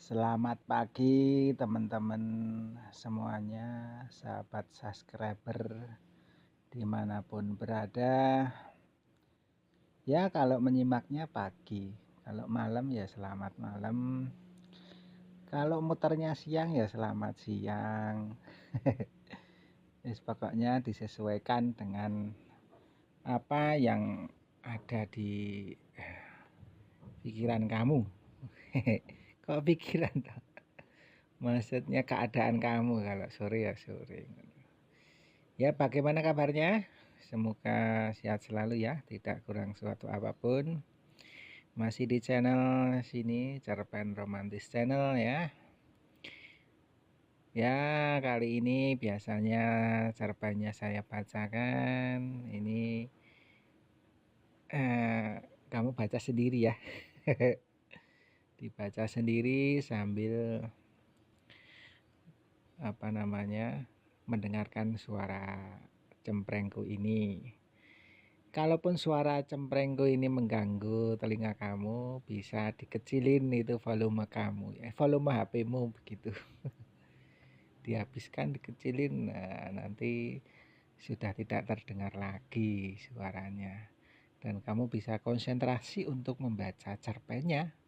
Selamat pagi teman-teman semuanya, sahabat subscriber dimanapun berada. Ya kalau menyimaknya pagi, kalau malam ya selamat malam, kalau muternya siang ya selamat siang. Pokoknya disesuaikan dengan apa yang ada di pikiran kamu. Kok pikiran toh? Maksudnya keadaan kamu, kalau sore ya sore. Ya, bagaimana kabarnya? Semoga sehat selalu ya, tidak kurang suatu apapun. Masih di channel sini, Cerpen Romantis Channel ya. Ya, kali ini biasanya cerpennya saya bacakan. Ini kamu baca sendiri ya. Dibaca sendiri sambil mendengarkan suara cemprengku ini. Kalaupun suara cemprengku ini mengganggu telinga kamu, bisa dikecilin itu volume kamu ya, volume HP-mu begitu. Dihabiskan, dikecilin, nah, nanti sudah tidak terdengar lagi suaranya. Dan kamu bisa konsentrasi untuk membaca cerpennya.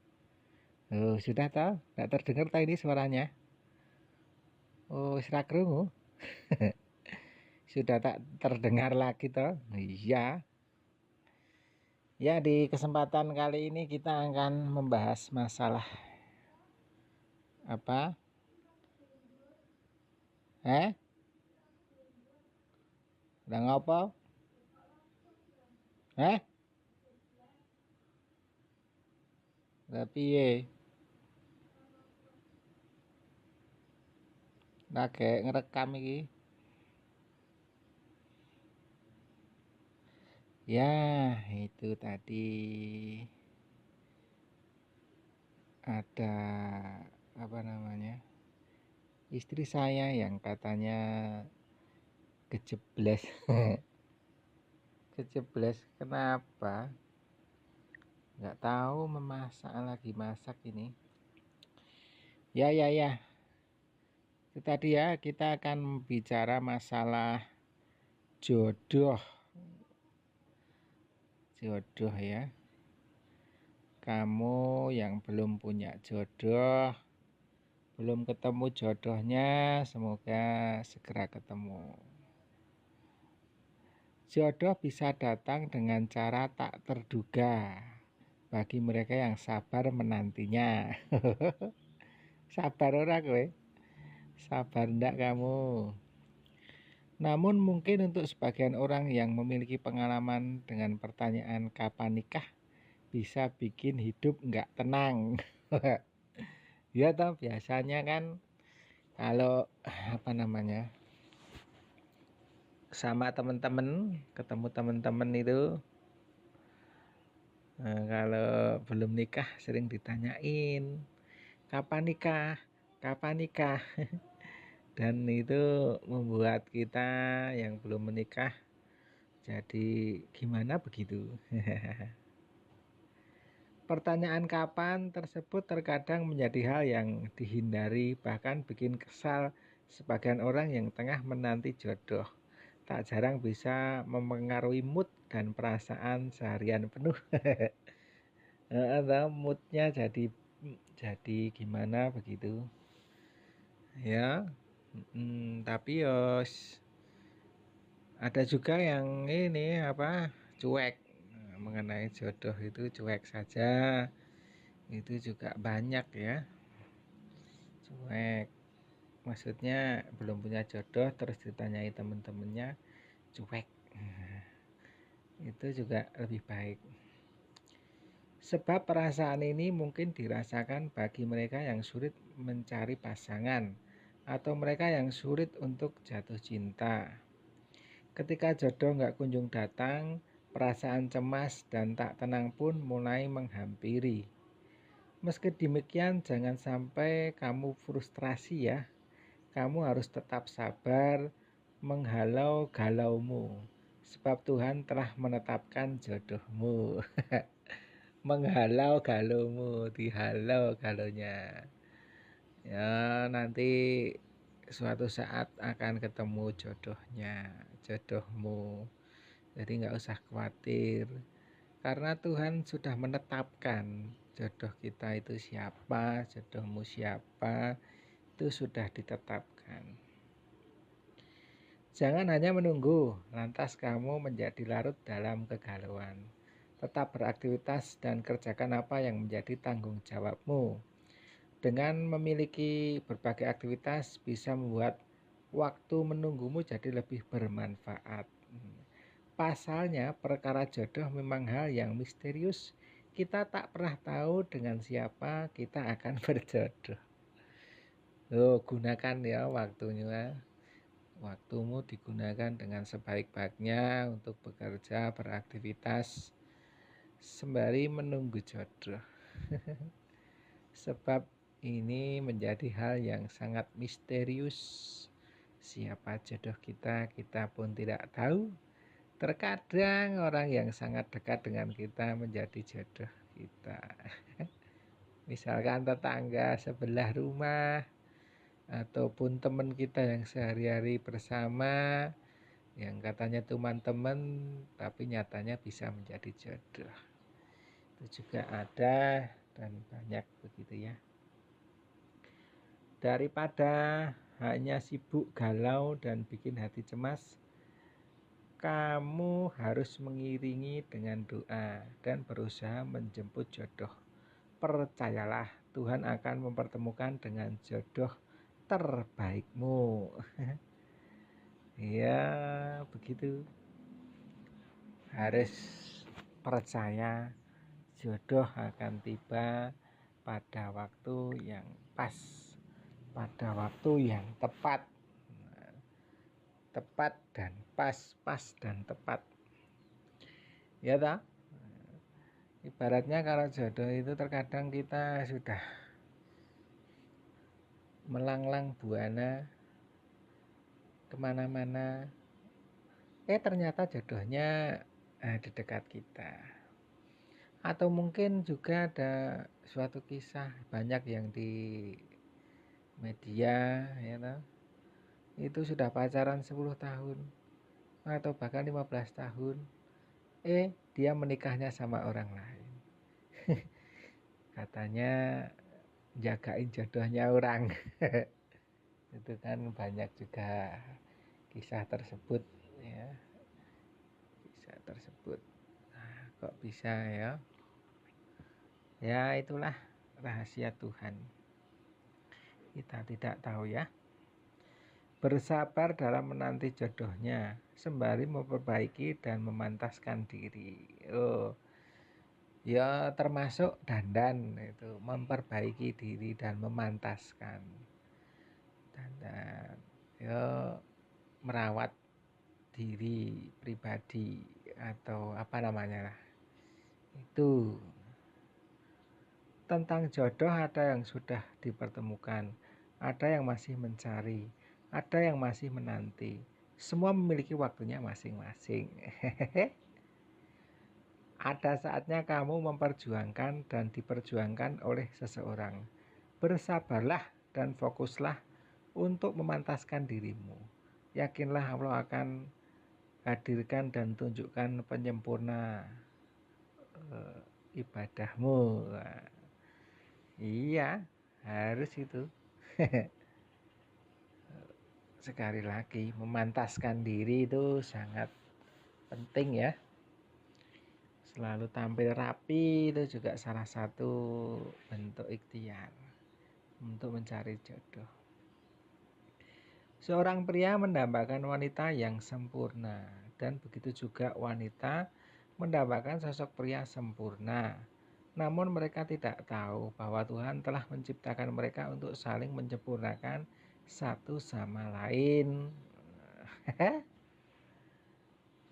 Oh, sudah tahu? Tidak terdengar tahu ini suaranya? Oh, serak krungu. Sudah tak terdengar lagi toh? Iya. Ya, di kesempatan kali ini kita akan membahas masalah apa? Udah ngopo? Lah piye? Lagi ngerekam iki. Ya, itu tadi ada istri saya yang katanya kejeblos. Kejeblos kenapa? Nggak tahu, lagi masak ini. Ya. Itu tadi ya, kita akan bicara masalah jodoh. Jodoh ya. Kamu yang belum punya jodoh, belum ketemu jodohnya, semoga segera ketemu. Jodoh bisa datang dengan cara tak terduga bagi mereka yang sabar menantinya. Sabar ora kowe? Sabar ndak kamu? Namun mungkin untuk sebagian orang yang memiliki pengalaman dengan pertanyaan kapan nikah bisa bikin hidup nggak tenang. Ya toh, biasanya kan kalau sama teman-teman, ketemu teman-teman itu kalau belum nikah sering ditanyain kapan nikah. Dan itu membuat kita yang belum menikah jadi gimana begitu. Pertanyaan kapan tersebut terkadang menjadi hal yang dihindari, bahkan bikin kesal sebagian orang yang tengah menanti jodoh. Tak jarang bisa mempengaruhi mood dan perasaan seharian penuh. Atau moodnya jadi gimana begitu ya. Tapi ada juga yang ini cuek. Mengenai jodoh itu cuek saja, itu juga banyak ya. Cuek maksudnya belum punya jodoh terus ditanyai temen-temennya cuek. Itu juga lebih baik, sebab perasaan ini mungkin dirasakan bagi mereka yang sulit mencari pasangan atau mereka yang sulit untuk jatuh cinta. Ketika jodoh nggak kunjung datang, perasaan cemas dan tak tenang pun mulai menghampiri. Meski demikian, jangan sampai kamu frustrasi ya. Kamu harus tetap sabar menghalau galaumu, sebab Tuhan telah menetapkan jodohmu. Menghalau galaumu, dihalau galaunya. Ya, nanti suatu saat akan ketemu jodohnya, jodohmu. Jadi nggak usah khawatir, karena Tuhan sudah menetapkan jodoh kita itu siapa, jodohmu siapa, itu sudah ditetapkan. Jangan hanya menunggu, lantas kamu menjadi larut dalam kegalauan. Tetap beraktivitas dan kerjakan apa yang menjadi tanggung jawabmu. Dengan memiliki berbagai aktivitas bisa membuat waktu menunggumu jadi lebih bermanfaat. Pasalnya, perkara jodoh memang hal yang misterius. Kita tak pernah tahu dengan siapa kita akan berjodoh. Gunakan ya waktunya. Waktumu digunakan dengan sebaik-baiknya untuk bekerja, beraktivitas, sembari menunggu jodoh. Sebab ini menjadi hal yang sangat misterius. Siapa jodoh kita, kita pun tidak tahu. Terkadang orang yang sangat dekat dengan kita menjadi jodoh kita. Misalkan tetangga sebelah rumah, ataupun teman kita yang sehari-hari bersama, yang katanya teman-teman, tapi nyatanya bisa menjadi jodoh. Itu juga ada dan banyak begitu ya. Daripada hanya sibuk galau dan bikin hati cemas, kamu harus mengiringi dengan doa dan berusaha menjemput jodoh. Percayalah, Tuhan akan mempertemukan dengan jodoh terbaikmu. Ya, begitu. Harus percaya jodoh akan tiba pada waktu yang pas, pada waktu yang tepat. Tepat dan pas, pas dan tepat. Ya toh? Ibaratnya kalau jodoh itu terkadang kita sudah melanglang buana kemana-mana, ternyata jodohnya di dekat kita. Atau mungkin juga ada suatu kisah banyak yang di media ya toh, itu sudah pacaran 10 tahun atau bahkan 15 tahun, dia menikahnya sama orang lain. Katanya jagain jodohnya orang. Itu kan banyak juga kisah tersebut ya, kisah tersebut. Nah, kok bisa ya? Ya itulah rahasia Tuhan, kita tidak tahu ya. Bersabar dalam menanti jodohnya sembari memperbaiki dan memantaskan diri. Ya termasuk dandan itu, memperbaiki diri dan memantaskan dandan. Ya merawat diri pribadi atau apa namanya lah. Itu tentang jodoh, ada yang sudah dipertemukan, ada yang masih mencari, ada yang masih menanti. Semua memiliki waktunya masing-masing. Ada saatnya kamu memperjuangkan dan diperjuangkan oleh seseorang. Bersabarlah dan fokuslah untuk memantaskan dirimu. Yakinlah Allah akan hadirkan dan tunjukkan penyempurna ibadahmu. Iya, harus itu. Sekali lagi, memantaskan diri itu sangat penting ya. Selalu tampil rapi itu juga salah satu bentuk ikhtiar untuk mencari jodoh. Seorang pria mendambakan wanita yang sempurna, dan begitu juga wanita mendambakan sosok pria sempurna. Namun mereka tidak tahu bahwa Tuhan telah menciptakan mereka untuk saling menyempurnakan satu sama lain.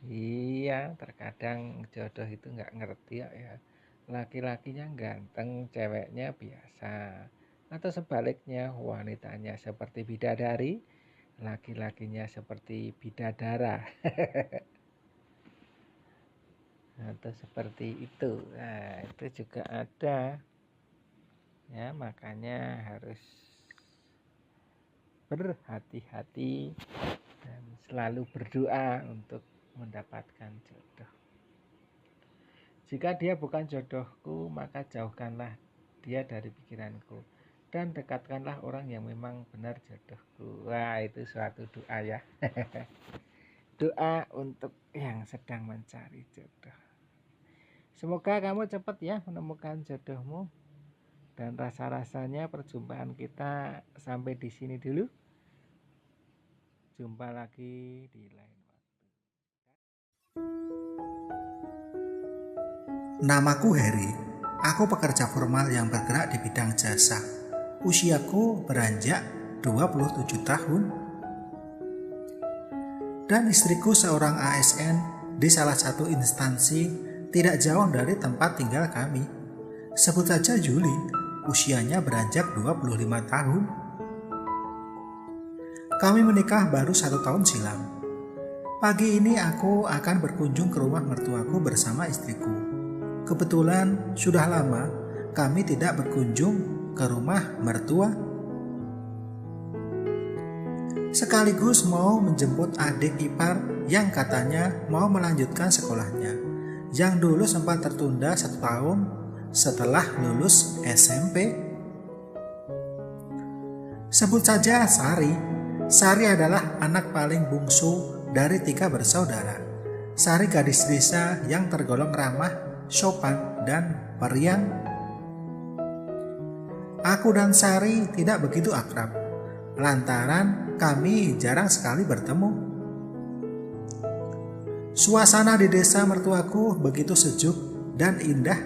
Iya, terkadang jodoh itu nggak ngerti ya. Laki-lakinya ganteng, ceweknya biasa. Atau sebaliknya, wanitanya seperti bidadari, laki-lakinya seperti bidadara. Atau seperti itu. Nah, itu juga ada. Ya, makanya harus berhati-hati dan selalu berdoa untuk mendapatkan jodoh. Jika dia bukan jodohku, maka jauhkanlah dia dari pikiranku dan dekatkanlah orang yang memang benar jodohku. Wah, itu suatu doa ya. Doa untuk yang sedang mencari jodoh. Semoga kamu cepat ya menemukan jodohmu. Dan rasa-rasanya perjumpaan kita sampai di sini dulu. Jumpa lagi di lain waktu. Namaku Heri. Aku pekerja formal yang bergerak di bidang jasa. Usiaku beranjak 27 tahun. Dan istriku seorang ASN di salah satu instansi tidak jauh dari tempat tinggal kami. Sebut saja Juli. Usianya beranjak 25 tahun. Kami menikah baru 1 tahun silam. Pagi ini aku akan berkunjung ke rumah mertuaku bersama istriku. Kebetulan sudah lama kami tidak berkunjung ke rumah mertua. Sekaligus mau menjemput adik ipar yang katanya mau melanjutkan sekolahnya, yang dulu sempat tertunda 1 tahun setelah lulus SMP. Sebut saja Sari. Sari adalah anak paling bungsu dari 3 bersaudara. Sari gadis desa yang tergolong ramah, sopan, dan periang. Aku dan Sari tidak begitu akrab, lantaran kami jarang sekali bertemu. Suasana di desa mertuaku begitu sejuk dan indah.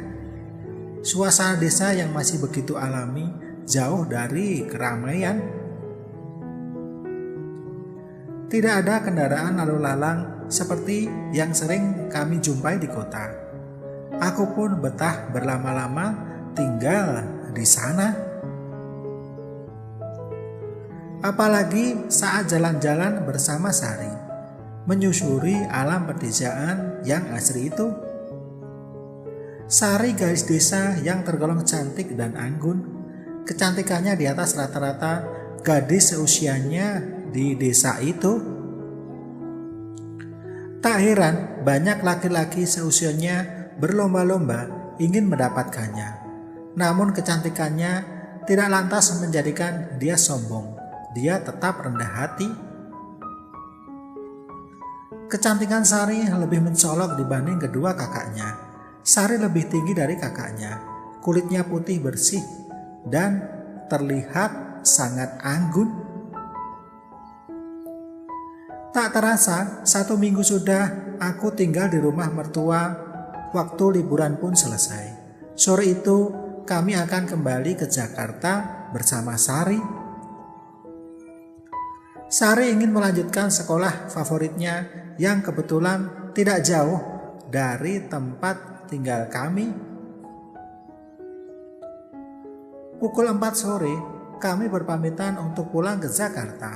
Suasana desa yang masih begitu alami, jauh dari keramaian. Tidak ada kendaraan lalu lalang seperti yang sering kami jumpai di kota. Aku pun betah berlama-lama tinggal di sana. Apalagi saat jalan-jalan bersama Sari, menyusuri alam pedesaan yang asri itu. Sari gadis desa yang tergolong cantik dan anggun. Kecantikannya di atas rata-rata gadis seusianya di desa itu. Tak heran banyak laki-laki seusianya berlomba-lomba ingin mendapatkannya. Namun kecantikannya tidak lantas menjadikan dia sombong. Dia tetap rendah hati. Kecantikan Sari lebih mencolok dibanding kedua kakaknya. Sari lebih tinggi dari kakaknya, kulitnya putih bersih dan terlihat sangat anggun. Tak terasa 1 minggu sudah aku tinggal di rumah mertua. Waktu liburan pun selesai. Sore itu kami akan kembali ke Jakarta bersama Sari. Sari ingin melanjutkan sekolah favoritnya yang kebetulan tidak jauh dari tempat tinggal kami. Pukul 4 sore kami berpamitan untuk pulang ke Jakarta.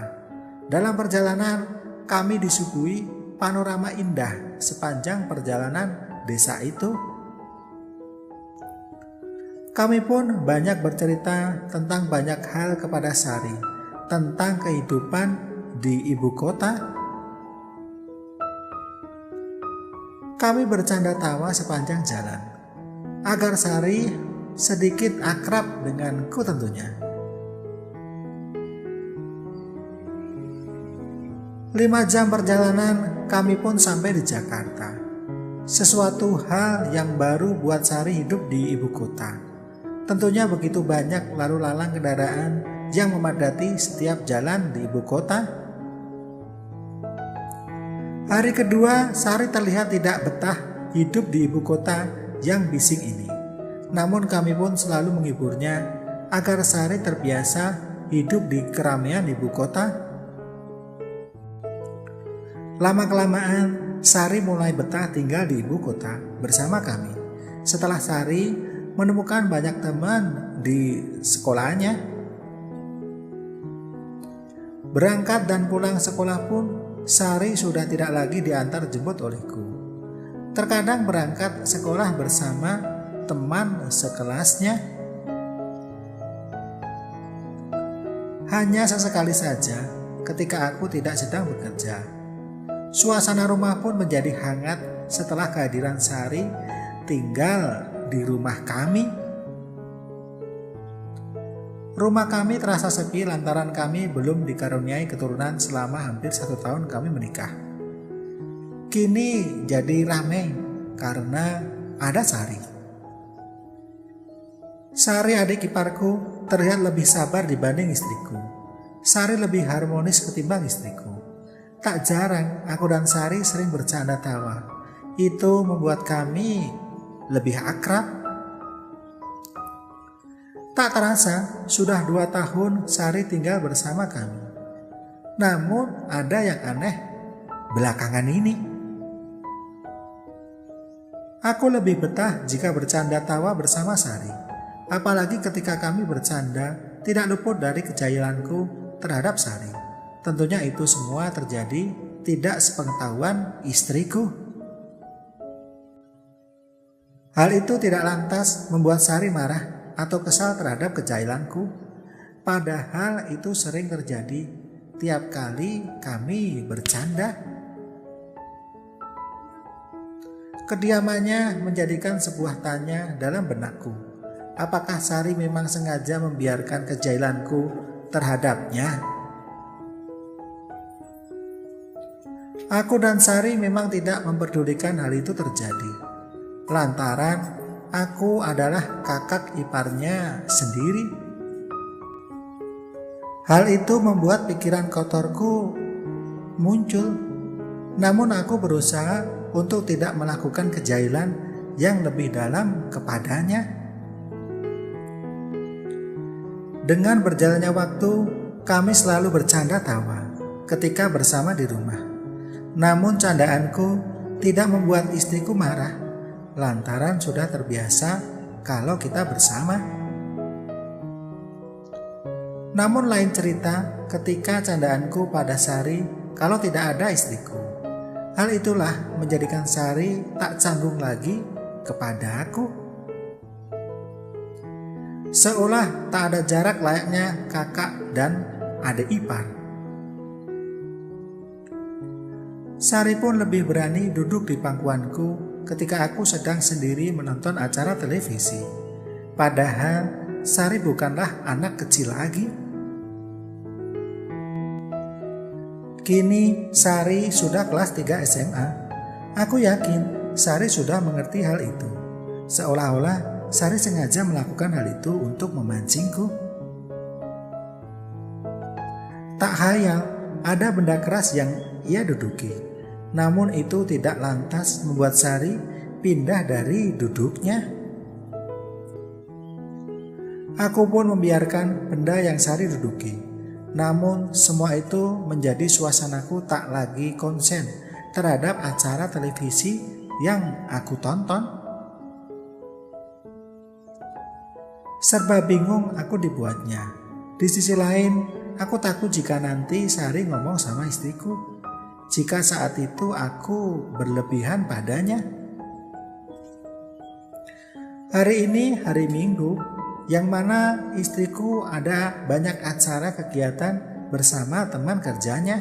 Dalam perjalanan kami disuguhi panorama indah sepanjang perjalanan desa itu. Kami pun banyak bercerita tentang banyak hal kepada Sari, tentang kehidupan di ibu kota. Kami bercanda tawa sepanjang jalan, agar Sari sedikit akrab denganku tentunya. 5 jam perjalanan kami pun sampai di Jakarta. Sesuatu hal yang baru buat Sari hidup di ibu kota. Tentunya begitu banyak lalu lalang kendaraan yang memadati setiap jalan di ibu kota. Hari kedua, Sari terlihat tidak betah hidup di ibu kota yang bising ini. Namun kami pun selalu menghiburnya agar Sari terbiasa hidup di keramaian ibu kota. Lama-kelamaan, Sari mulai betah tinggal di ibu kota bersama kami. Setelah Sari menemukan banyak teman di sekolahnya. Berangkat dan pulang sekolah pun, Sari sudah tidak lagi diantar jemput olehku. Terkadang berangkat sekolah bersama teman sekelasnya. Hanya sesekali saja ketika aku tidak sedang bekerja. Suasana rumah pun menjadi hangat setelah kehadiran Sari tinggal di rumah kami. Rumah kami terasa sepi lantaran kami belum dikaruniai keturunan selama hampir 1 tahun kami menikah. Kini jadi ramai karena ada Sari. Sari adik iparku terlihat lebih sabar dibanding istriku. Sari lebih harmonis ketimbang istriku. Tak jarang aku dan Sari sering bercanda tawa. Itu membuat kami lebih akrab. Tak terasa sudah 2 tahun Sari tinggal bersama kami. Namun ada yang aneh belakangan ini. Aku lebih betah jika bercanda tawa bersama Sari. Apalagi ketika kami bercanda tidak luput dari kejailanku terhadap Sari. Tentunya itu semua terjadi tidak sepengetahuan istriku. Hal itu tidak lantas membuat Sari marah atau kesal terhadap kejailanku. Padahal itu sering terjadi tiap kali kami bercanda. Kediamannya menjadikan sebuah tanya dalam benakku. Apakah Sari memang sengaja membiarkan kejailanku terhadapnya? Aku dan Sari memang tidak memperdulikan hal itu terjadi. Lantaran aku adalah kakak iparnya sendiri. Hal itu membuat pikiran kotorku muncul. Namun aku berusaha untuk tidak melakukan kejailan yang lebih dalam kepadanya. Dengan berjalannya waktu, kami selalu bercanda tawa ketika bersama di rumah. Namun candaanku tidak membuat istriku marah. Lantaran sudah terbiasa kalau kita bersama. Namun lain cerita ketika candaanku pada Sari kalau tidak ada istriku. Hal itulah menjadikan Sari tak canggung lagi kepada aku. Seolah tak ada jarak layaknya kakak dan adik ipar. Sari pun lebih berani duduk di pangkuanku ketika aku sedang sendiri menonton acara televisi. Padahal Sari bukanlah anak kecil lagi. Kini Sari sudah kelas 3 SMA. Aku yakin Sari sudah mengerti hal itu. Seolah-olah Sari sengaja melakukan hal itu untuk memancingku. Tak hayal ada benda keras yang ia duduki. Namun itu tidak lantas membuat Sari pindah dari duduknya. Aku pun membiarkan benda yang Sari duduki. Namun semua itu menjadi suasanaku tak lagi konsen terhadap acara televisi yang aku tonton. Serba bingung aku dibuatnya. Di sisi lain, aku takut jika nanti Sari ngomong sama istriku. Jika saat itu aku berlebihan padanya. Hari ini hari Minggu, yang mana istriku ada banyak acara kegiatan bersama teman kerjanya.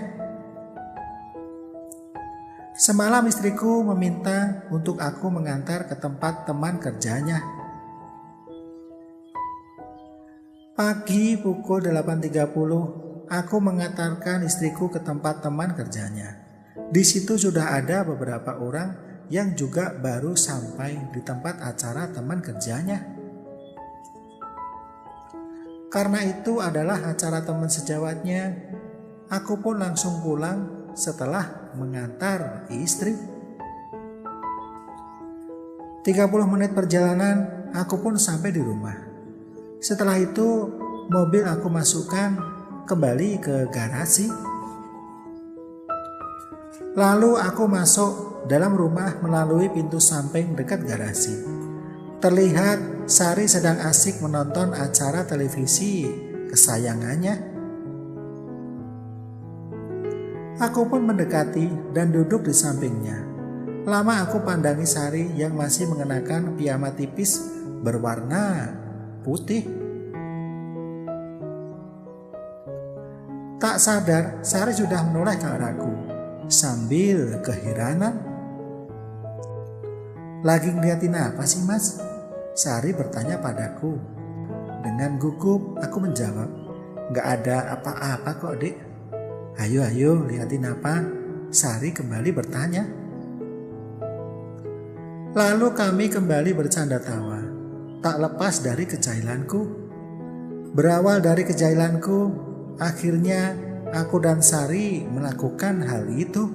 Semalam istriku meminta untuk aku mengantar ke tempat teman kerjanya. Pagi pukul 8.30, aku mengantarkan istriku ke tempat teman kerjanya. Di situ sudah ada beberapa orang yang juga baru sampai di tempat acara teman kerjanya. Karena itu adalah acara teman sejawatnya, aku pun langsung pulang setelah mengantar istri. 30 menit perjalanan, aku pun sampai di rumah. Setelah itu, mobil aku masukkan kembali ke garasi. Lalu aku masuk dalam rumah melalui pintu samping dekat garasi. Terlihat Sari sedang asik menonton acara televisi kesayangannya. Aku pun mendekati dan duduk di sampingnya. Lama aku pandangi Sari yang masih mengenakan piyama tipis berwarna putih. Tak sadar, Sari sudah menoleh ke arahku sambil keheranan. Lagi ngeliatin apa sih mas? Sari bertanya padaku. Dengan gugup aku menjawab, gak ada apa-apa kok dek. Ayo liatin apa? Sari kembali bertanya. Lalu kami kembali bercanda tawa, tak lepas dari kejahilanku. Berawal dari kejahilanku, akhirnya aku dan Sari melakukan hal itu.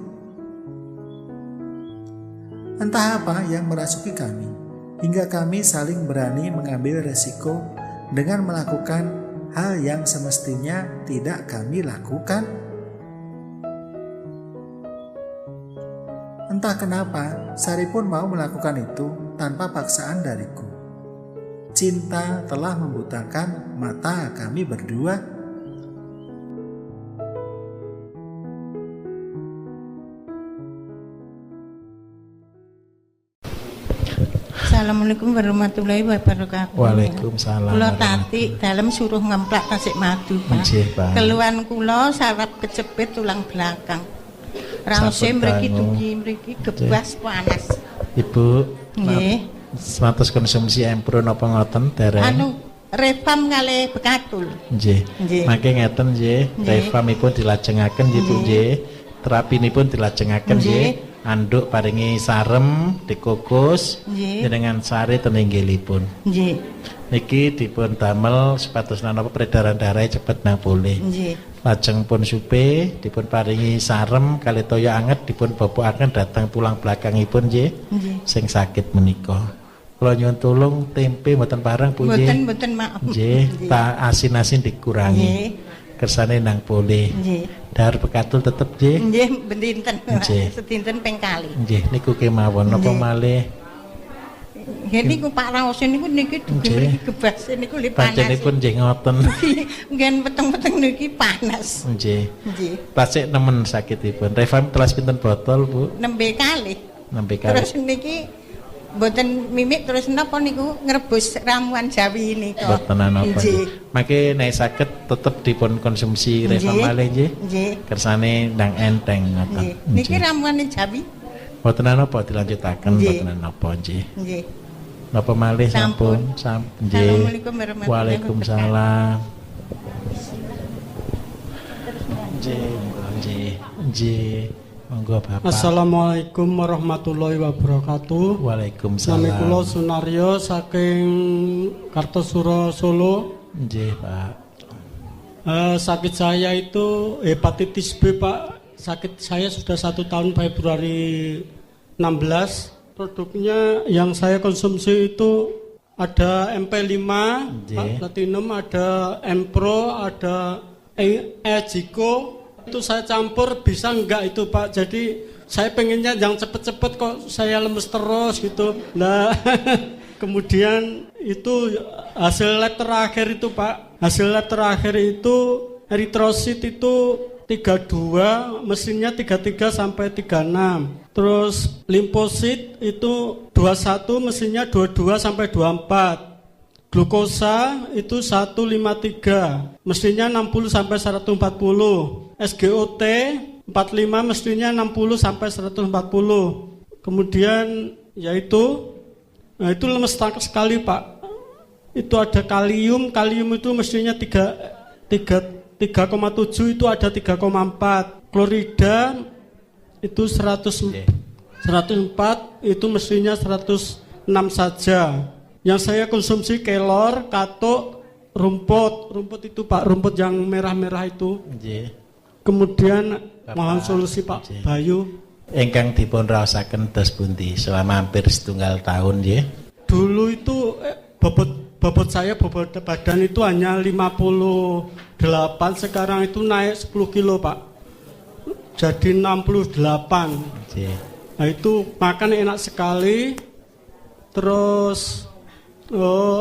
Entah apa yang merasuki kami, hingga kami saling berani mengambil resiko dengan melakukan hal yang semestinya tidak kami lakukan. Entah kenapa, Sari pun mau melakukan itu tanpa paksaan dariku. Cinta telah membutakan mata kami berdua. Assalamualaikum warahmatullahi wabarakatuh. Waalaikumsalam. Kula tati dalem suruh ngemplak tasik madu, Pak. Nggih, Pak. Keluhan kula saraf kecepit tulang belakang. Raose Sampun mriki dangu. dugi mriki gebas panas. Ibu, Nggih. status konsumsi Empro napa ngoten dereng? Anu Refam kalih Bekatul. Nggih. Nggih. Mangke ngeten nggih, Nggih. Refamipun dilajengaken nggih Bu nggih. Terapinipun dilajengaken Nggih. nggih. Anduk paringi sarem dikukus Nggih. dengan sari ten inggilipun. Nggih. Niki dipun damel supados napa peredaran darah cepet nang pulih. Nggih. Lajeng pun supe dipun paringi sarem kali toya anget dipun bobokaken dhateng tulang belakangipun nggih Nggih. sing sakit menika. Kula nyuwun tulung tempe mboten pareng Bu nggih. Mboten maaf. Nggih, tak asin-asin dikurangi. Nggih. Kersane nang pulih. Nggih. Dahar Bekatul tetep nggih. Nggih, bendinten. Nggih. Sedinten ping kali. Nggih, niku kemawon napa Nggih. malih Nggih niku Pak Raose niku niki dugi Nggih. mriki gebas niku li panas. panjenenganipun nggih ngoten. Nggih peteng-peteng niki panas. Nggih. Nggih. Tasik nemen sakitipun. Refam telas pinten botol, Bu? Nembe kali. Nembe kali. Terus niki mboten mimik terus napa niku ngrebus ramuan Jawi niku. Boten napa. Nggih. Mangke nek saged tetep dipun konsumsi Refam Nggih. malih nggih. Nggih. Kersane ndang enteng ngoten. Nggih. Niki ramuan Jawi. Boten napa dilanjutaken Nggih. boten napa nggih. Nggih. Napa malih Sampun. sampun. Assalamualaikum warahmatullahi Waalaikumsalam. Nggih. Monggo Bapak. Assalamualaikum warahmatullahi wabarakatuh. Waalaikumsalam. Nami kula Sunaryo saking Kartosuro Solo. Nggih, Pak. Sakit saya itu hepatitis B, Pak. Sakit saya sudah 1 tahun Februari 16. Produknya yang saya konsumsi itu ada MP5, Nggih. Pak Platinum, ada Empro, ada Ejiko. Itu saya campur bisa enggak itu Pak. Jadi saya pengennya yang cepet-cepet kok saya lemes terus gitu. Nah kemudian itu hasil lab terakhir itu Pak. Hasil lab terakhir itu eritrosit itu 32, mesinnya 33 sampai 36. Terus limfosit itu 21, mesinnya 22 sampai 24. Glukosa itu 153, mestinya 60 sampai 140. SGOT 45, mestinya 60 sampai 140. Kemudian yaitu, nah itu lemes sekali Pak. Itu ada kalium itu mestinya 3,7 itu ada 3,4. Klorida itu 104, itu mestinya 106 saja. Yang saya konsumsi kelor, katuk, rumput itu Pak, rumput yang merah-merah itu. Nggih. Kemudian Bapak, mohon solusi Pak nggih. Bayu. Ingkang dipun raosaken dos pundi selama hampir 1 tahun nggih. Dulu itu bobot saya, bobot badan itu hanya 58, sekarang itu naik 10 kilo Pak. Jadi 68. Nggih. Nah itu makan enak sekali. Terus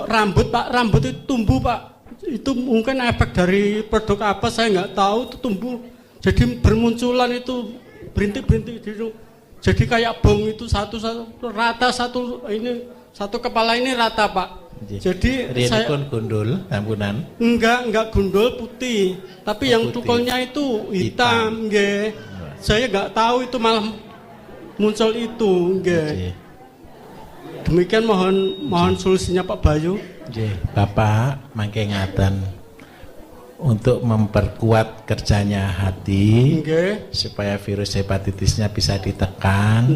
rambut Pak, rambut itu tumbuh Pak. Itu mungkin efek dari produk apa saya nggak tahu, itu tumbuh. Jadi bermunculan itu berintik-berintik gitu. Jadi kayak bom itu satu rata satu ini Satu kepala ini rata, Pak. Jadi saya pun gundul, ampunan. Enggak gundul putih, tapi yang putih. tukulnya itu hitam, nggih. Saya enggak tahu itu malah muncul itu, nggih. Demikian mohon solusinya Pak Bayu. Nggih, Bapak mangke ngaten untuk memperkuat kerjanya hati, supaya virus hepatitisnya bisa ditekan.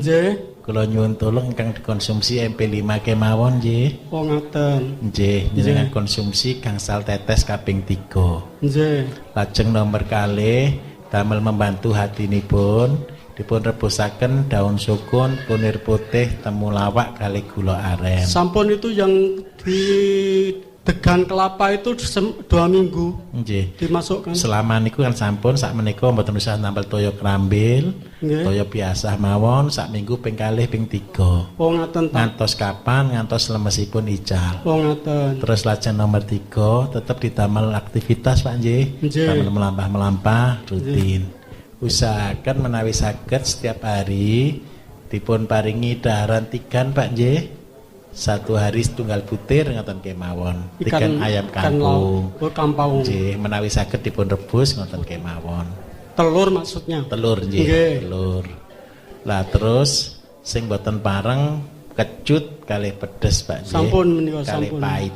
Kula nyuwun tolong ingkang dikonsumsi MP5 kemawon nggih. Oh ngaten. Nggih, jenengan konsumsi gangsal tetes kaping 3. Nggih. Lajeng nomor kalih damel membantu hatinipun dipun rebusaken daun sukun, kunir putih, temulawak kali gula aren. Sampun itu yang di degan kelapa itu 2 minggu. Nggih. Dimasukkan. Selama niku kan sampun sak menika mboten usah nampel toya krambil, toya biasa mawon, sak minggu ping kalih ping 3. Oh ngaten. Ngantos kapan? Ngantos lemesipun ical. Oh ngaten. Terus lajeng nomor 3 tetap ditamel aktivitas Pak nggih. Damel melampah-melampah rutin. Usahakan menawi saged setiap hari dipun paringi daharan tigan Pak nggih. 1 hari setunggal butir ngoten kemawon. Tigan ayam kampung. Kampung. Nggih, menawi saged dipun rebus ngoten kemawon. Telur maksudnya. Telur nggih, telur. Lah terus sing boten pareng kecut kalih pedes Pak nggih. Sampun menika kalih sampun. pahit.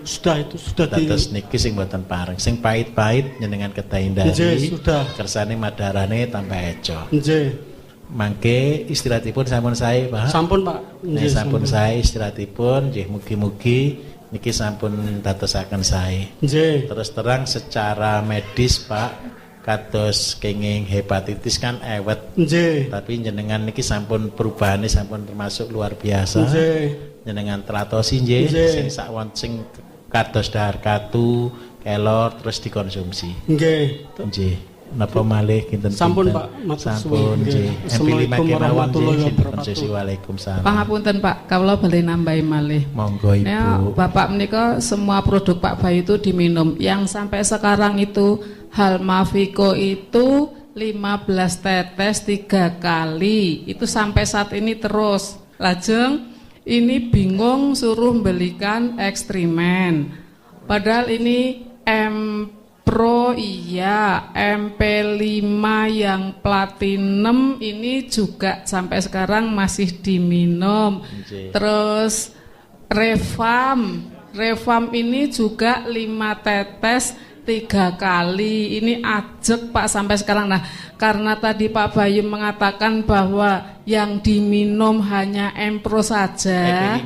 Sudah Terus niki sing boten pareng, sing pahit-pahit njenengan kedah hindari. Nggih, sudah. Kersane madarane tambah eco. Nggih. Mangke istirahatipun sampun sae, Pak. Sampun, Pak. Nggih, sampun sae istirahatipun, nggih mugi-mugi niki sampun dadosaken sae. Nggih. Terus terang secara medis, Pak, kados kenging hepatitis kan ewet. Nggih. Tapi jenengan niki sampun perubahane sampun termasuk luar biasa. Nggih. Jenengan teratosi nggih sing sakwon sing kados dahar katu, kelor terus dikonsumsi. Nggih. Nggih. Napa malih kinten Sampun Pak, matur sampun nggih. MP5 kemawon nggih dikonsumsi. Waalaikumsalam. Pangapunten Pak, kawula badhe nambahi malih. Monggo Ibu. Ya, Bapak menika semua produk Pak Bayu itu diminum. Yang sampai sekarang itu Halmaviko itu 15 tetes 3 kali. Itu sampai saat ini terus. Lajeng ini bingung suruh belikan ekstrimen. Padahal ini Pro iya, MP5 yang platinum ini juga sampai sekarang masih diminum. Terus Revam ini juga 5 tetes 3 kali. Ini ajek Pak sampai sekarang. Nah, karena tadi Pak Bayu mengatakan bahwa yang diminum hanya Empro saja,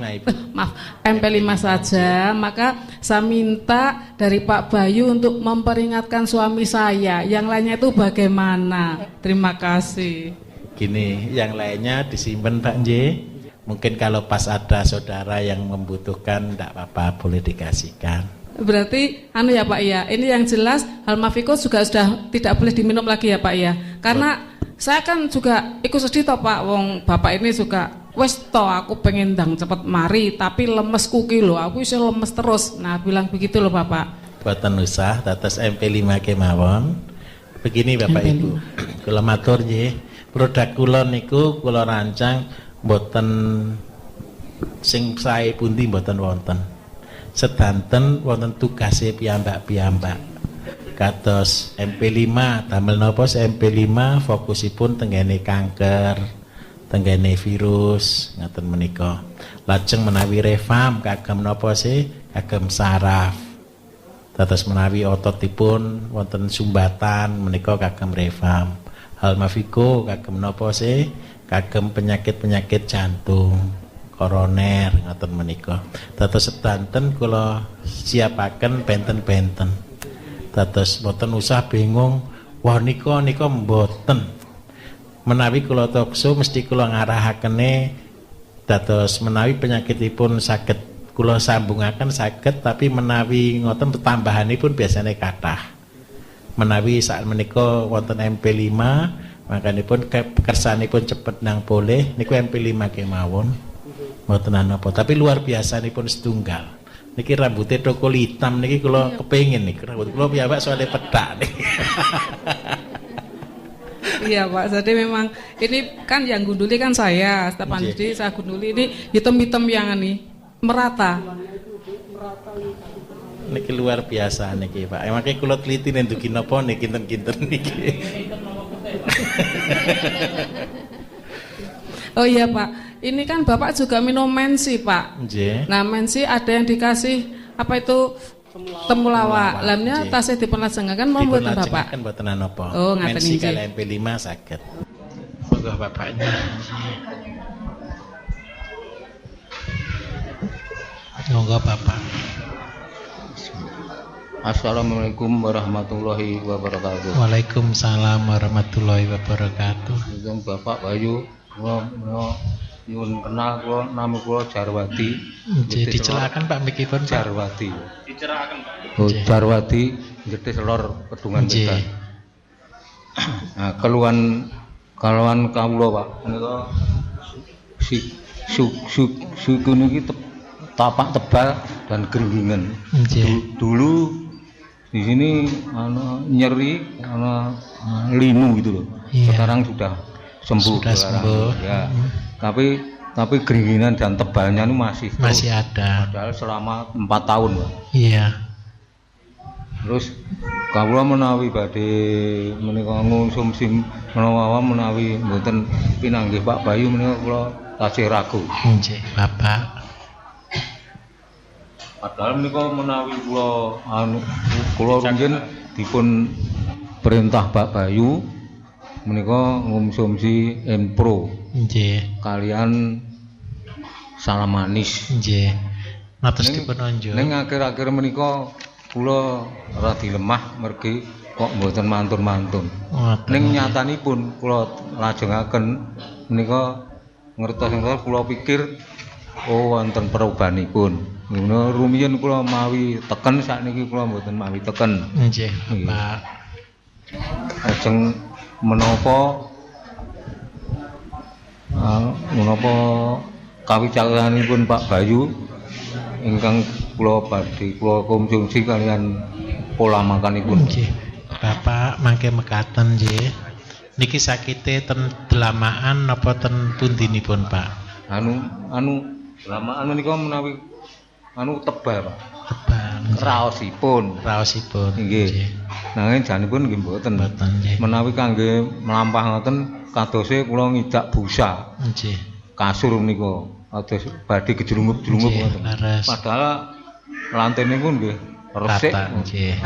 MP5 saja, maka saya minta dari Pak Bayu untuk memperingatkan suami saya. Yang lainnya itu bagaimana? Terima kasih. Gini, yang lainnya disimpan Pak nggih. Mungkin kalau pas ada saudara yang membutuhkan tidak apa-apa, boleh dikasihkan. Berarti ya Pak ya, ini yang jelas Halmaviko juga sudah tidak boleh diminum lagi ya Pak ya. Karena saya kan juga ikut sedih toh Pak, wong Bapak ini juga wes toh aku pengen ndang cepet mari tapi lemes kuki loh, aku iso lemes terus. Nah, bilang begitu loh Bapak. Buatan usah atas MP5 kemawon. Begini Bapak MP5. Ibu, kula matur nggih, produk kula niku kula rancang mboten sing sae pundi mboten wonten. Sedanten wonten tugase piyambak-piyambak. Kados MP5 damel napa MP5 fokusipun tenggene kanker, tenggene virus ngaten menika. Lajeng menawi Revam kagem napa sih? Kagem saraf. Dados menawi ototipun wonten sumbatan menika kagem Revam. Halmaviko kagem napa sih? Kagem penyakit-penyakit jantung, koroner ngoten menika. Dados sedanten kula siapaken benten-benten. Dados mboten usah bingung, wah nika mboten. Menawi kula tokso mesti kula ngarahakene dados menawi penyakitipun saged kula sambungaken saged, tapi menawi ngoten tambahanipun biasanya kathah. Menawi saat menika wonten MP5 makanipun kersanipun cepet nang boleh niku MP5 kemawon. Mboten napa, tapi luar biasa nipun setunggal. Niki rambutnya tokol hitam niki kula kepengin niki rambut kula piyambak soalnya pedak niki. Iya Pak, jadi memang ini kan yang gunduli kan saya, setiap jadi saya gunduli ini hitam-hitam yang ini merata. Niki luar biasa niki Pak. Makanya kula teliti nenduki napa niki kinten-kinten niki. Oh iya Pak, ini kan Bapak juga minum mensi Pak. Nggih. Nah mensi ada yang dikasih apa itu temulawak. Lamnya tasih dipunlajengaken mau mboten Bapak? Dipunlajengaken mboten napa. Oh ngaten Mensi nggih. kali MP5 saged. Monggo bapaknya. Monggo Bapak. Assalamualaikum warahmatullahi wabarakatuh. Waalaikumsalam warahmatullahi wabarakatuh. Yang Bapak Bayu, kula nyuwun kenal, kula nama kula Jarwati. Jadi dicelakan Pak mikipun Pak. Jarwati. Dicelakan Pak. Oh, Jarwati Getih Selor Pedungan Wetan. Nah, keluhan kawula Pak, menika suku niki tapak tebal dan geringgingan. Dulu di sini nyeri, linu gitu loh. Iya. Sekarang sudah sembuh. Sudah sembuh. Ya. Tapi geringinan dan tebalnya itu masih ada. Padahal selama 4 tahun, Pak. Iya. Terus kawula menawi badhe menika ngonsumsi menawa menawi mboten pinanggih Pak Bayu menika kula tasih ragu. Nggih, Bapak. Padahal menika menawi kula rumiyin dipun perintah Pak Bayu menika ngonsumsi Empro. Nggih. Kalian salam manis. Nggih. Matur dipun unjuk. Ning akhir-akhir menika kula radi lemah mergi kok mboten mantun-mantun. Ning nyatanipun kula lajengaken menika ngertos kula pikir wonten perubahanipun. Ngono rumiyin kula mawi teken sakniki kula mboten mawi teken. Nggih, Pak. Ajeng menapa kawicaksanipun Pak Bayu ingkang kula badhe kula konsumsi kalian pola makanipun. Nggih. Bapak mangke mekaten nggih. Niki sakite ten delamaan napa ten pundinipun, Pak? Delamaan menika menawi tebal, Pak. Tebal. Raosipun. Nggih. Nanging janipun nggih mboten. Menawi kangge mlampah ngoten kadose kula ngidak busa. Nggih. Kasur menika kados badhe gejlungup-jlungup ngoten. Padahal lantene pun nggih resik. Nggih.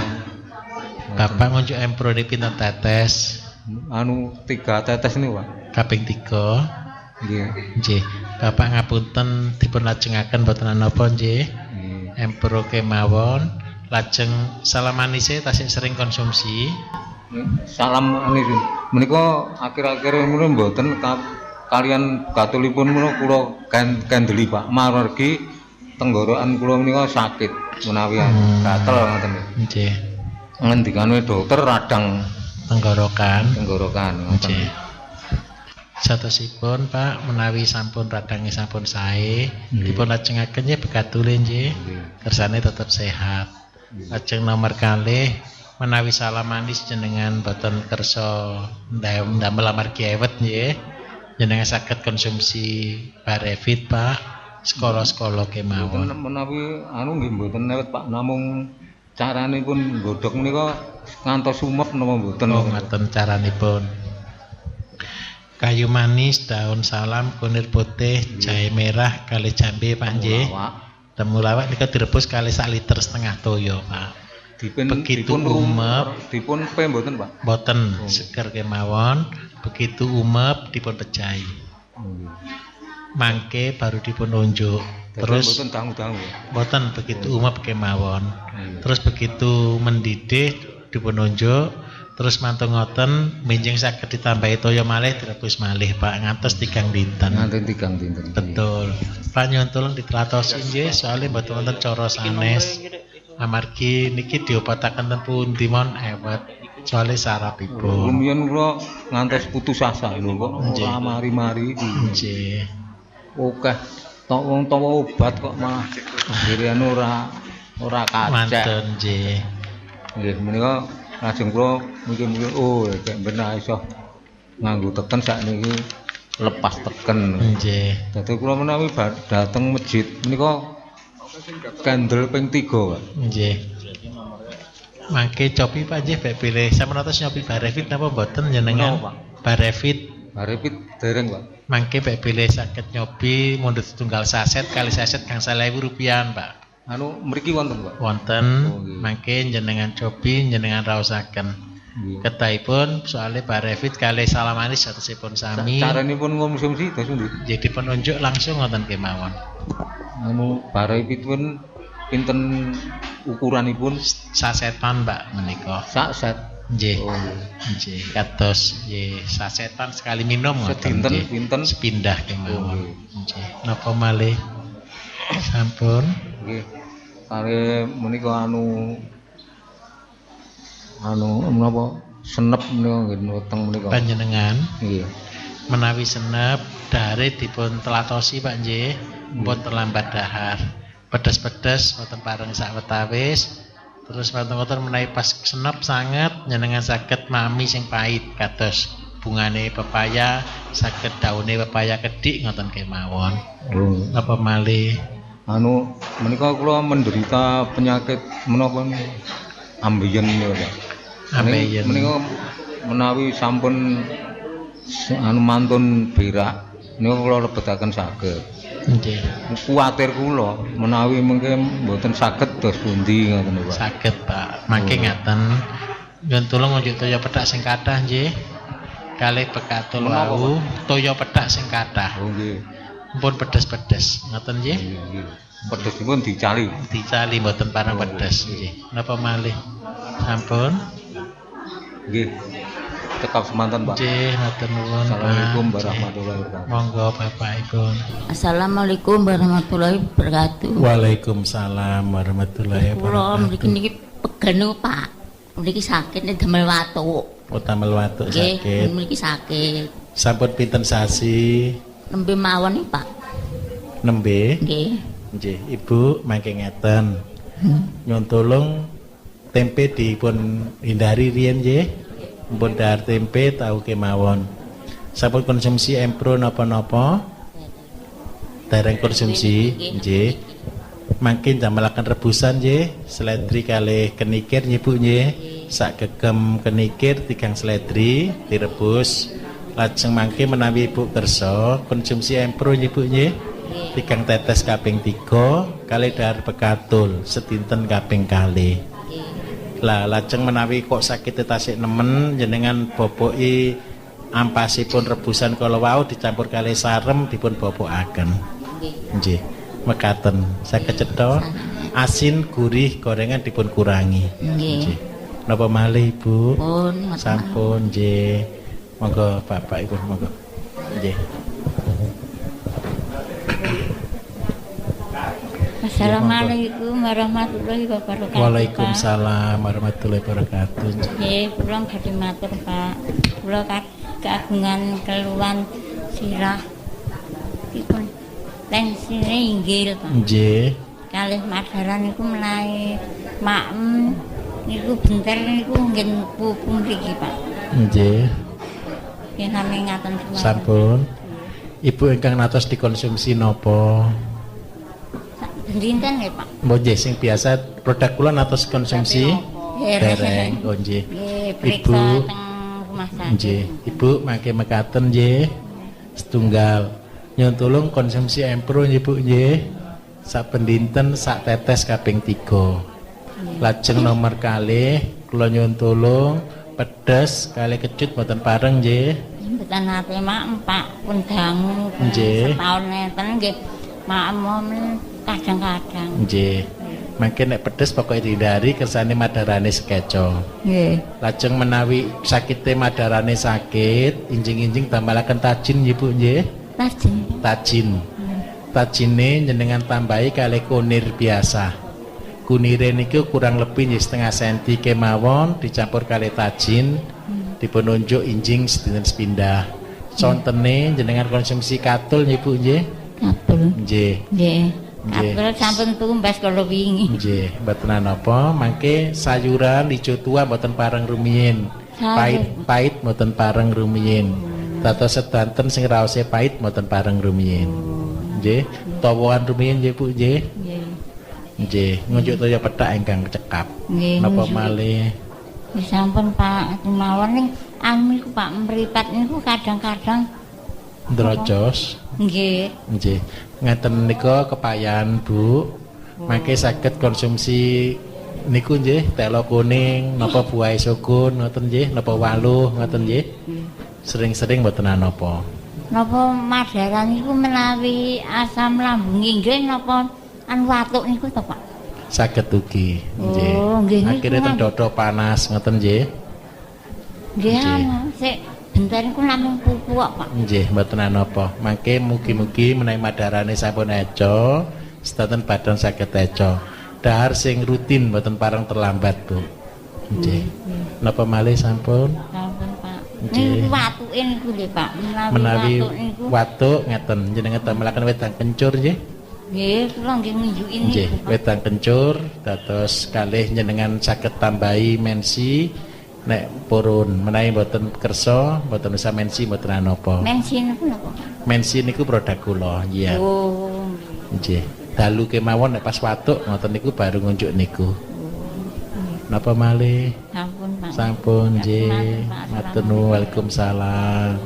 Bapak ngunjuk Empro niki pinten tetes? 3 tetes niku, Pak. Kaping 3. Nggih. Nggih. Bapak ngapunten dipun lajengaken boten napa nggih. Empro kemawon lajeng salam manise tasih sering konsumsi. Salam manis menika akhir-akhir menika mboten kalian gatulipun menika kula kendeli Pak margi tenggorokan kula menika sakit menawi gatel ngoten. Nggih. Ngendikane dokter radang tenggorokan. Ngoten. Satosipun Pak menawi sampun radange sampun sae dipun lajengaken nggih begatule nggih kersane tetep sehat. Lajeng nomor kalih menawi salam manis jenengan boten kersa ndamel amargi ewet nggih jenengan saged konsumsi Barevit Pak sekolah-sekolah kemawon. Menawi nggih mboten ewet Pak namung caranipun nggodhog menika ngantos sumep napa mboten? Oh ngaten caranipun. Kayu manis, daun salam, kunir putih, jahe merah, kali jambe Pak nggih. Temulawak nika direbus kali 1,5 liter toyo Pak. Begitu umep dipun pe mboten Pak? Mboten, seger kemawon. Begitu umep dipun pejahi. Mangke baru dipun unjuk. Terus mboten dangu-dangu. Mboten begitu umep kemawon. Terus begitu mendidih dipun unjuk. Terus mantung ngoten minjing saged ditambahi toyo malih direbus malih Pak ngantos 3 dinten. Ngantos 3 dinten. Betul. Pak nyuwun tulung ditlatosi nggih soalé mboten wonten cara sanes. Amargi niki diobataken ten pundi mon ewet. Soalé sarapipun. Rumiyin kula ngantos putus asa lho kok ora mari-mari. Nggih. Oke. Tok wong tawa obat kok malah akhirane ora kacek. Mantun nggih. Nggih menika lajeng kula mikir-mikir oh kayak bener iso nganggo teken sakniki lepas teken. Nggih. Dadi kula menawi dateng masjid menika kendel ping 3, Pak. Nggih. Mangke copi Pak nggih bae pilih. Sampun atus nyopi barefit napa mboten jenengan? Menapa, Pak? Barefit. Barepit dereng, Pak. Mangke bae pilih saged nyobi mundhut setunggal saset kali saset gangsal ewu rupiah, Pak. Anu mriki wonten, Pak. Wonten. Oh, nggih. Mangke jenengan cobi jenengan raosaken. Nggih. Ketahipun soalnya barefit kali salamanis satosipun sami. Caranipun konsumsi dos pundi? Jadi penunjuk langsung ngoten kemawon. Anu barepit pun pinten ukuranipun? Sasetan, Mbak, menika. Sak set. Nggih. Oh, Nggih, kados nggih sasetan sekali minum ngoten Sedinten nggih. pinten? Sepindah kemawon. Oh, Nggih. Napa malih? Sampun. nggih. Kare menika anu menapa senep menika nggih weteng menika. Panjenengan Nggih. menawi senep dahare dipun telatosi Pak nggih, mpun terlambat dahar. Pedes-pedes wonten pareng sawetawis. Terus wonten menawi pas senep sanget njenengan saged mami sing pahit kados bungane pepaya, saged daune pepaya kedhik ngoten kemawon. Oh. Napa malih? Anu menika kula menderita penyakit menapa ambeien niku, Pak. Ambeien. Menika menawi sampun anu mantun berak niku kula lebetaken saged. Nggih. Kuwatir kula menawi mengke mboten saged dos pundi ngoten Pak. Saged Pak. Mangke ngaten. Nyuwun tulung ngunjuk toya pethak sing kathah nggih. Kalih bekatul Menapa, wau toya pethak sing kathah. Oh nggih. Mpun pedes-pedes. Ngoten nggih. Nggih. Pedhesipun dicali. Dicali mboten parang pedes nggih. Napa malih? Sampun. Nggih. Cekap semanten, Pak. Nggih, matur nuwun. Assalamualaikum Pak. warahmatullahi wabarakatuh. Monggo Bapakipun. Assalamualaikum warahmatullahi wabarakatuh. Waalaikumsalam warahmatullahi Kula wabarakatuh. mriki niki pegel Pak. Mriki sakit nek damel watuk. Utamel watuk Nggih, sakit. mriki sakit. Sampun pinten sasi? Nembe mawon iki, Pak. Nembe. Nggih. Nggih, Ibu mangke ngeten. Nyuwun tulung tempe dipun hindari riyen nggih. Mpun dahar tempe tahu kemawon. Sampun konsumsi empro napa-napa? Dereng konsumsi, nggih. Mangke damelaken rebusan nggih, seledri kalih kenikir nggih Bu nggih. Sak gegem kenikir tigang seledri direbus. Lajeng mangke menawi Ibu kersa konsumsi empro nggih Bu nggih. Tigang tetes kaping 3 kalih dahar bekatul sedinten kaping kalih. Lah lajeng menawi kok sakit tasik nemen jenengan boboki ampasipun rebusan kala wau dicampur kalih sarem dipun bobokaken. Nggih. Mekaten saged cetha asin gurih gorengan dipun kurangi. Nggih. Napa malih Ibu? Pun Sampun nggih. Monggo Bapak Ibu monggo. Nggih. Assalamualaikum warahmatullahi wabarakatuh. Waalaikumsalam warahmatullahi wabarakatuh. Nggih, kula badhe matur, Pak. Kula kagungan keluhan sirah. Dipun tensinya inggil, Pak. Nggih. Kalih madaran niku mulai maem niku benter niku nggih pupu mriki, Pak. Nggih. Nggih sami ngaten kemawon. Sampun. Ibu ingkang natos dikonsumsi napa? Dinten nggih, Pak. Nggih sing biasa produk kula natos konsumsi dereng. Oh nggih. Nggih, Ibu periksa teng rumah sakit. nggih. Ibu mangke mekaten nggih. Setunggal. Nyuwun tulung konsumsi empro nggih Bu nggih. Saben dinten sak tetes kaping 3. Lajeng nomor kalih kula nyuwun tulung pedes kalih kecut mboten pareng nggih. Mboten nate mak Pak pun dangu Nggih. setahun neten nggih. Mak kadang-kadang. Nggih. Mangke nek pedes pokoke dihindari kersane madarane sekeco. Nggih. Lajeng menawi sakite madarane sakit, injing-injing tambalaken tajin nggih Bu nggih. Tajin. Tajine jenengan tambahi kalih kunir biasa. Kunire niku kurang lebih nggih setengah senti kemawon dicampur kalih tajin dipun unjuk injing sedinten sepindah. Contene jenengan konsumsi katul nggih Bu nggih. Katul. Nggih. Nggih. April sampun tumbas kala wingi. Nggih, mboten napa, mangke sayuran ijo tua mboten pareng rumiyin. Pahit mboten pareng rumiyin. Dados sedanten sing raose pahit mboten pareng rumiyin. Nggih, tawoan rumiyin nggih Bu nggih. Nggih, ngunjuk toya pethak ingkang cekap. Napa malih? Wis sampun Pak, kemawon ning niku Pak mripat niku kadang-kadang Drojos. nggih. Nggih. Ngaten nika kepayan Bu. Mangke saged konsumsi niku nggih telo kuning napa buah sukun ngoten nggih napa waluh ngoten nggih. Sering-sering mboten napa. Napa Madara niku menawi asam lambung nggih napa watuk niku to Pak? Saged ugi nggih. Oh, nggih niku. Akhire tendodho panas ngoten nggih. Nggih sik bentar niku namung pupu kok Pak. Nggih, mboten napa. Mangke mugi-mugi menawi madarane sampun eco, sedanten badan saged eco. Dahar sing rutin mboten pareng terlambat, Bu. Nggih. Napa malih sampun? Sampun Pak. Nggih. Niku watuke niku nggih Pak. Menawi watuk niku. watuk ngeten jenengan damelaken wedang kencur nggih. Nggih, kula nggih nunjuki niku. Nggih, wedang kencur dados kalih jenengan saged tambahi mensi nek purun menawi mboten kersa mboten usah mensi mboten napa. Mensi niku napa? Mensi niku produk kula, iya. Oh. Nggih. Dalu kemawon nek pas watuk ngoten niku baru ngunjuk niku. Napa malih? Sampun Pak. Sampun nggih. Matur nuwun. Waalaikumsalam.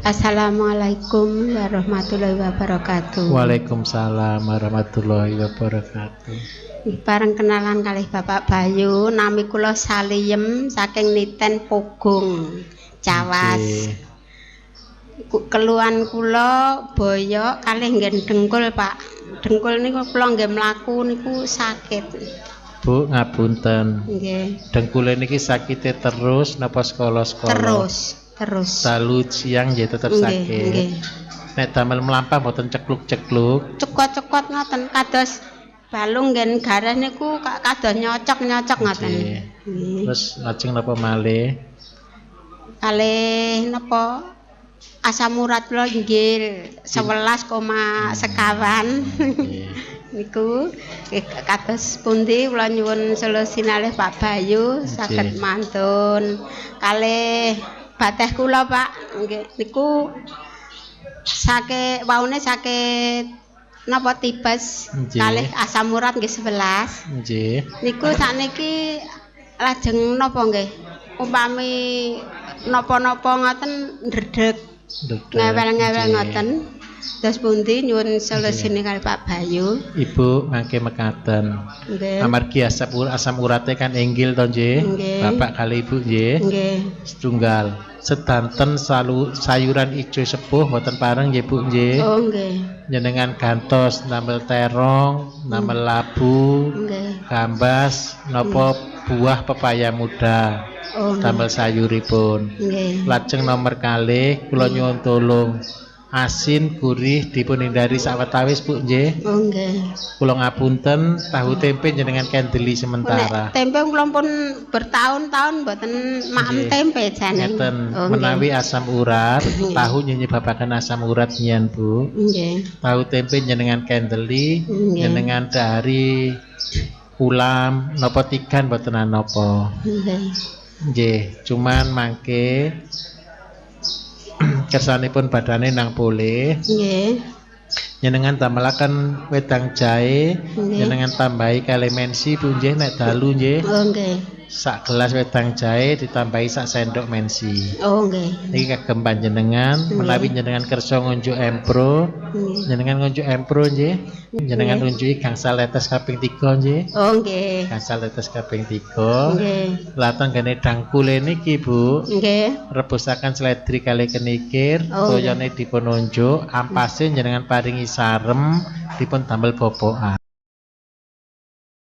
Assalamualaikum warahmatullahi wabarakatuh. Waalaikumsalam warahmatullahi wabarakatuh. Bareng kenalan kalih Bapak Bayu, nami kula Saliem saking Niten Pogung, Cawas. Keluhan kula boyok kalih nggen dengkul, Pak. Dengkul niku kula nggih mlaku niku sakit. Bu, ngapunten. Nggih. Dengkule niki sakite terus napa sekolah-sekolah? Terus. Dalu siang nggih tetep sakit. Nggih. Nek damel mlampah mboten cekluk-cekluk. Cekot-cekot ngoten kados balung nggen garas niku kados nyocok-nyocok ngoten. Terus lajeng napa malih? Kalih napa asam urat kula nggih 11,1. Niku kados pundi kula nyuwun solusinalih Pak Bayu saged mantun. Kalih bateh kula Pak nggih niku sakit waune sakit napa tipes kalih asam urat nggih 11. Nggih. Niku sakniki lajeng napa nggih? Umpami napa-napa ngoten ndredeg. Ngewel-ngewel ngoten. Terus pundi nyuwun solusine kalih Pak Bayu. Ibu mangke mekaten. Nggih. Amargi asam urate kan inggil to nggih. Bapak kali Ibu nggih. Nggih. Setunggal. Sedanten sayuran ijo sepuh mboten pareng nggih Bu nggih. Oh nggih. Jenengan gantos ndamel terong, ndamel labu, gambas, napa buah pepaya muda. Oh. Ndamel sayuripun. Nggih. Lajeng nomor kalih kula nyuwun tulung. Asin gurih dipun hindari sawetawis Bu nggih. Oh nggih. Kula ngapunten tahu tempe jenengan kendeli sementara. Tempe kula pun bertahun-tahun mboten maem tempe jane. Ngeten menawi asam urat, tahu nyebabaken asam urat nyen Bu. Nggih. Tahu tempe jenengan kendeli, jenengan dari ulam napa tigan mboten napa. Nggih. Nggih, cuman mangke kersanipun badane nang boleh. Nggih. Jenengan tamelaken wedang jahe, jenengan tambahi kalemensi Bu nggih nek dalu nggih. Oh nggih. Sak gelas wedang jahe ditambahi sak sendok mensi. Oh nggih. Niki kagem panjenengan menawi jenengan kersa ngunjuk empro, jenengan ngunjuk empro nggih. Jenengan nunjuki gangsal tetes kaping 3 nggih. Oh nggih. Gangsal tetes kaping 3. Nggih. Latang gene dangkule niki Bu. Nggih. Rebusaken seledri kali kenikir, toyone dipun unjuk, ampase jenengan paringi sarem, dipun damel bobokan.